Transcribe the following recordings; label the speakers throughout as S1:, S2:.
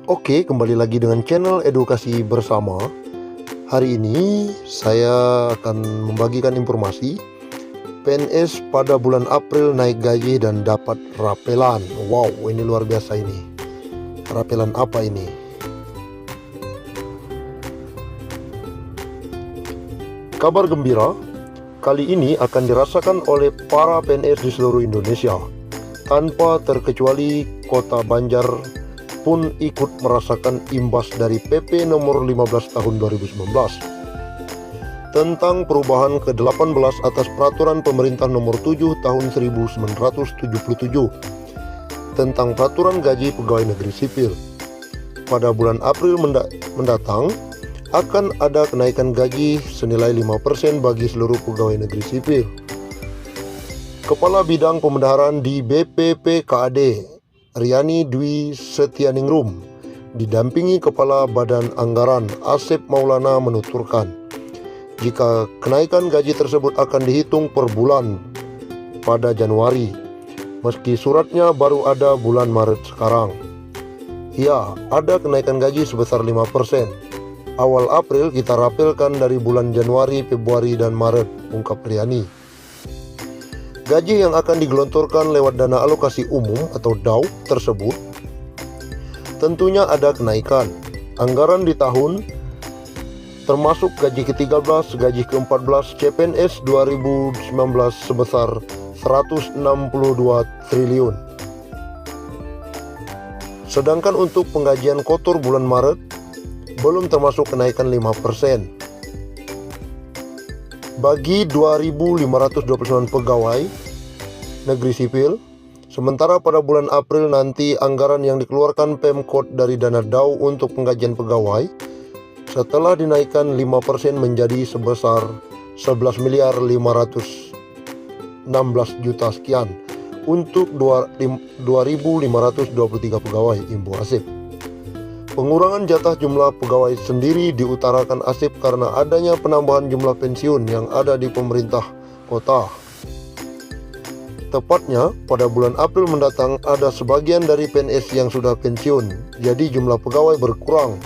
S1: Oke, kembali lagi dengan channel Edukasi Bersama. Hari ini saya akan membagikan informasi PNS pada bulan April naik gaji dan dapat rapelan. Wow, ini luar biasa ini. Rapelan apa ini? Kabar gembira, kali ini akan dirasakan oleh para PNS di seluruh Indonesia. Tanpa terkecuali Kota Banjar pun ikut merasakan imbas dari PP nomor 15 tahun 2019 tentang perubahan ke-18 atas peraturan pemerintah nomor 7 tahun 1977 tentang peraturan gaji pegawai negeri sipil. Pada bulan April mendatang akan ada kenaikan gaji senilai 5% bagi seluruh pegawai negeri sipil. Kepala Bidang Pembendaharaan di BPPKAD Riani Dwi Setianingrum didampingi Kepala Badan Anggaran Asep Maulana menuturkan, jika kenaikan gaji tersebut akan dihitung per bulan pada Januari, meski suratnya baru ada bulan Maret sekarang. Ya, ada kenaikan gaji sebesar 5%. Awal April kita rapelkan dari bulan Januari, Februari, dan Maret, ungkap Riani. Gaji yang akan digelontorkan lewat dana alokasi umum atau DAU tersebut tentunya ada kenaikan. Anggaran di tahun termasuk gaji ke-13, gaji ke-14 CPNS 2019 sebesar 162 triliun. Sedangkan untuk penggajian kotor bulan Maret belum termasuk kenaikan 5%. Bagi 2.529 pegawai negeri sipil, sementara pada bulan April nanti anggaran yang dikeluarkan Pemkot dari dana DAU untuk penggajian pegawai setelah dinaikkan 5% menjadi sebesar 11 miliar 516 juta sekian untuk 2.523 pegawai, imbu Asep. Pengurangan jatah jumlah pegawai sendiri diutarakan Asep karena adanya penambahan jumlah pensiun yang ada di pemerintah kota. Tepatnya pada bulan April mendatang ada sebagian dari PNS yang sudah pensiun, jadi jumlah pegawai berkurang.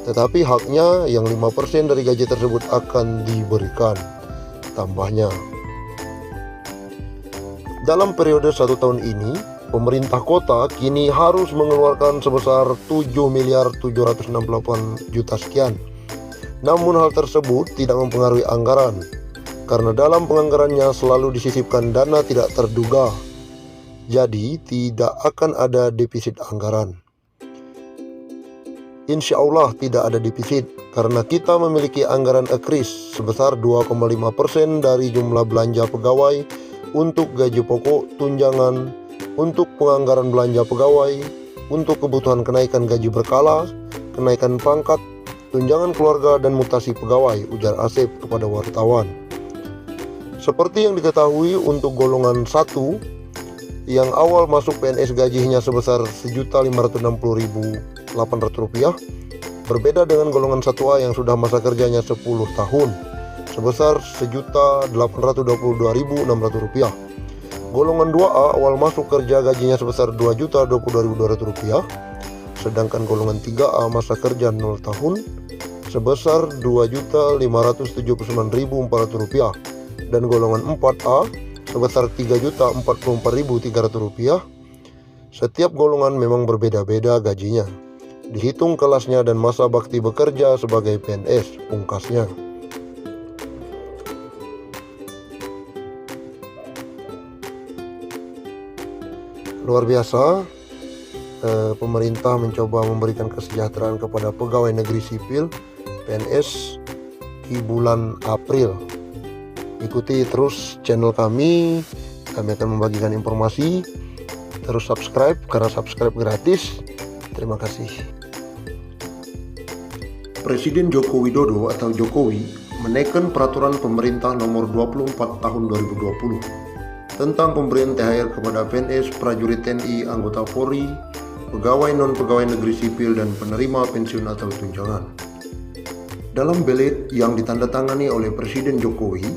S1: Tetapi haknya yang 5% dari gaji tersebut akan diberikan, tambahnya. Dalam periode 1 tahun ini, pemerintah kota kini harus mengeluarkan sebesar 7 miliar 768 juta sekian. Namun hal tersebut tidak mempengaruhi anggaran, karena dalam penganggarannya selalu disisipkan dana tidak terduga. Jadi tidak akan ada defisit anggaran. Insya Allah tidak ada defisit, karena kita memiliki anggaran ekris sebesar 2,5% dari jumlah belanja pegawai untuk gaji pokok, tunjangan, untuk penganggaran belanja pegawai, untuk kebutuhan kenaikan gaji berkala, kenaikan pangkat, tunjangan keluarga, dan mutasi pegawai, ujar Asep kepada wartawan. Seperti yang diketahui, untuk golongan 1 yang awal masuk PNS gajinya sebesar Rp1.560.800, berbeda dengan golongan 1A yang sudah masa kerjanya 10 tahun sebesar Rp1.822.600. Golongan 2A awal masuk kerja gajinya sebesar Rp2.022.200, sedangkan golongan 3A masa kerja 0 tahun sebesar Rp2.579.400 dan golongan 4A sebesar Rp3.044.300. Setiap golongan memang berbeda-beda gajinya, dihitung kelasnya dan masa bakti bekerja sebagai PNS, pungkasnya. Luar biasa, pemerintah mencoba memberikan kesejahteraan kepada pegawai negeri sipil PNS di bulan April. Ikuti terus channel kami akan membagikan informasi. Terus subscribe, karena subscribe gratis. Terima kasih. Presiden Joko Widodo atau Jokowi menaikkan peraturan pemerintah nomor 24 tahun 2020 tentang pemberian THR kepada PNS, prajurit TNI, anggota Polri, pegawai non-pegawai negeri sipil, dan penerima pensiun atau tunjangan. Dalam belet yang ditandatangani oleh Presiden Jokowi,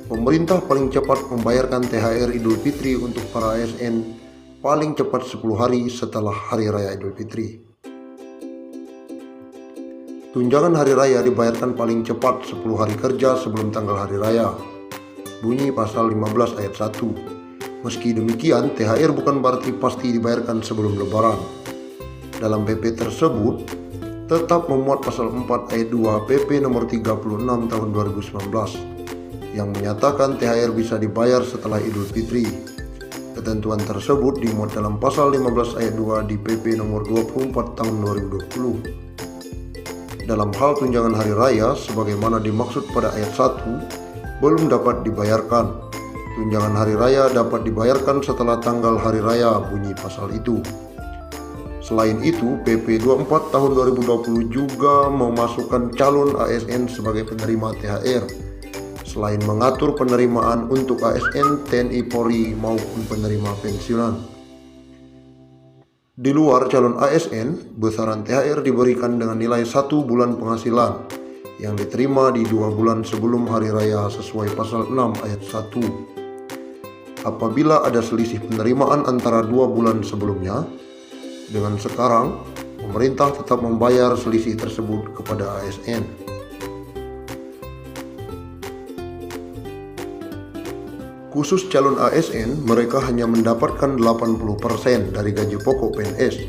S1: pemerintah paling cepat membayarkan THR Idul Fitri untuk para ASN paling cepat 10 hari setelah Hari Raya Idul Fitri. Tunjangan hari raya dibayarkan paling cepat 10 hari kerja sebelum tanggal hari raya. Bunyi pasal 15 ayat 1. Meski demikian, THR bukan berarti pasti dibayarkan sebelum lebaran. Dalam PP tersebut, tetap memuat pasal 4 ayat 2 PP nomor 36 tahun 2019 yang menyatakan THR bisa dibayar setelah Idul Fitri. Ketentuan tersebut dimuat dalam pasal 15 ayat 2 di PP nomor 24 tahun 2020. Dalam hal tunjangan hari raya sebagaimana dimaksud pada ayat 1 belum dapat dibayarkan. Tunjangan hari raya dapat dibayarkan setelah tanggal hari raya bunyi pasal itu. Selain itu, PP 24 tahun 2020 juga memasukkan calon ASN sebagai penerima THR. Selain mengatur penerimaan untuk ASN, TNI Polri maupun penerima pensiunan. Di luar calon ASN, besaran THR diberikan dengan nilai 1 bulan penghasilan yang diterima di 2 bulan sebelum hari raya sesuai pasal 6 ayat 1. Apabila ada selisih penerimaan antara 2 bulan sebelumnya dengan sekarang, pemerintah tetap membayar selisih tersebut kepada ASN. Khusus calon ASN, mereka hanya mendapatkan 80% dari gaji pokok PNS,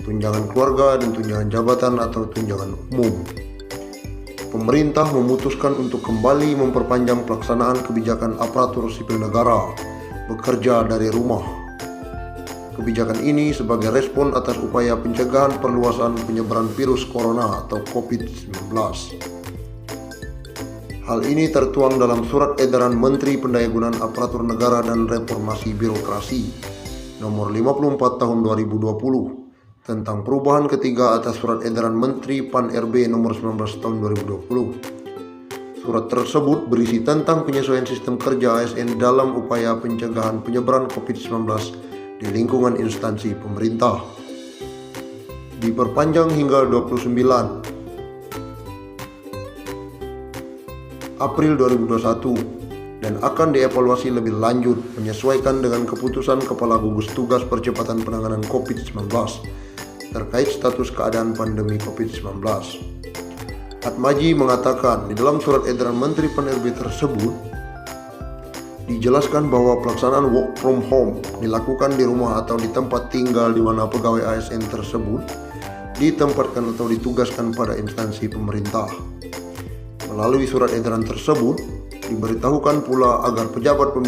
S1: tunjangan keluarga dan tunjangan jabatan atau tunjangan umum. Pemerintah memutuskan untuk kembali memperpanjang pelaksanaan kebijakan aparatur sipil negara bekerja dari rumah. Kebijakan ini sebagai respon atas upaya pencegahan perluasan penyebaran virus corona atau COVID-19. Hal ini tertuang dalam Surat Edaran Menteri Pendayagunaan Aparatur Negara dan Reformasi Birokrasi Nomor 54 Tahun 2020 tentang perubahan ketiga atas Surat Edaran Menteri Pan-RB Nomor 19 Tahun 2020. Surat tersebut berisi tentang penyesuaian sistem kerja ASN dalam upaya pencegahan penyebaran COVID-19 di lingkungan instansi pemerintah. Diperpanjang hingga 29 April 2021 dan akan dievaluasi lebih lanjut menyesuaikan dengan keputusan Kepala Gugus Tugas Percepatan Penanganan COVID-19 terkait status keadaan pandemi COVID-19. Atmaji mengatakan di dalam surat edaran Menteri Pan-RB tersebut dijelaskan bahwa pelaksanaan work from home dilakukan di rumah atau di tempat tinggal di mana pegawai ASN tersebut ditempatkan atau ditugaskan pada instansi pemerintah. Melalui surat edaran tersebut, diberitahukan pula agar pejabat